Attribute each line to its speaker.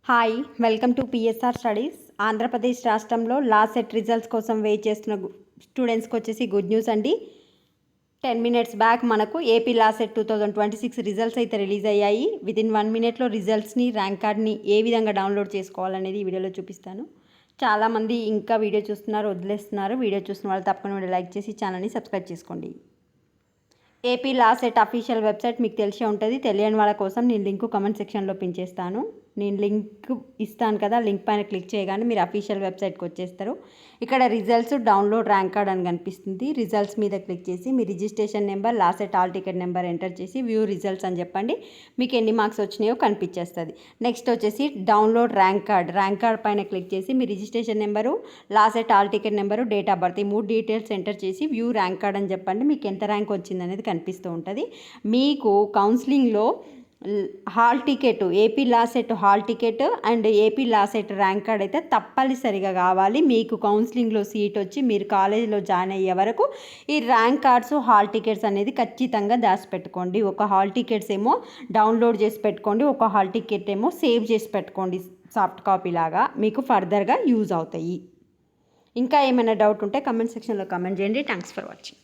Speaker 1: Hi welcome to PSR studies. Andhra Pradesh రాష్ట్రంలో last set results కోసం wait చేస్తున్న స్టూడెంట్స్కి వచ్చేసి గుడ్ న్యూస్ అండి. 10 minutes బ్యాక్ మనకు ఏపీ లాస్ట్ సెట్ 2026 రిజల్ట్స్ అయితే రిలీజ్ అయ్యాయి. వితిన్ 1 minute రిజల్ట్స్ని, ర్యాంక్ కార్డ్ని ఏ విధంగా డౌన్లోడ్ చేసుకోవాలనేది ఈ వీడియోలో చూపిస్తాను. చాలామంది ఇంకా వీడియో చూస్తున్నారు, వదిలేస్తున్నారు. వీడియో చూస్తున్న వాళ్ళు తప్పకుండా వీడియో లైక్ చేసి ఛానల్ని సబ్స్క్రైబ్ చేసుకోండి. AP last set official website మీకు తెలిసే ఉంటుంది. తెలియని వాళ్ళ కోసం నేను లింక్ కామెంట్ సెక్షన్లో పిన్ చేస్తాను. నేను లింక్ ఇస్తాను కదా, లింక్ పైన క్లిక్ చేయగానే మీరు అఫీషియల్ వెబ్సైట్కి వచ్చేస్తారు. ఇక్కడ రిజల్ట్స్, డౌన్లోడ్ ర్యాంక్ కార్డ్ అని కనిపిస్తుంది. రిజల్ట్స్ మీద క్లిక్ చేసి మీ registration number, last set hall ticket number enter చేసి వ్యూ రిజల్ట్స్ అని చెప్పండి. మీకు ఎన్ని మార్క్స్ వచ్చినాయో కనిపించేస్తుంది. నెక్స్ట్ వచ్చేసి డౌన్లోడ్ ర్యాంక్ కార్డ్ పైన క్లిక్ చేసి మీ registration number, last set hall ticket number, date of birth, ఈ 3 డీటెయిల్స్ ఎంటర్ చేసి వ్యూ ర్యాంక్ కార్డ్ అని చెప్పండి. మీకు ఎంత ర్యాంక్ వచ్చింది అనేది కనిపిస్తూ ఉంటుంది. మీకు కౌన్సిలింగ్లో hall ticket, AP last set hall ticket and AP last set rank card అయితే తప్పనిసరిగా కావాలి. మీకు కౌన్సిలింగ్లో సీట్ వచ్చి మీరు కాలేజీలో జాయిన్ అయ్యే వరకు ఈ ర్యాంక్ కార్డ్స్, హాల్ టికెట్స్ అనేది ఖచ్చితంగా దాచిపెట్టుకోండి. ఒక హాల్ టికెట్స్ ఏమో డౌన్లోడ్ చేసి పెట్టుకోండి, ఒక హాల్ టికెట్ ఏమో సేవ్ చేసి పెట్టుకోండి సాఫ్ట్ కాపీ లాగా. మీకు ఫర్దర్గా యూజ్ అవుతాయి. ఇంకా ఏమైనా డౌట్ ఉంటే కమెంట్ సెక్షన్లో కమెంట్ చేయండి. Thanks for watching.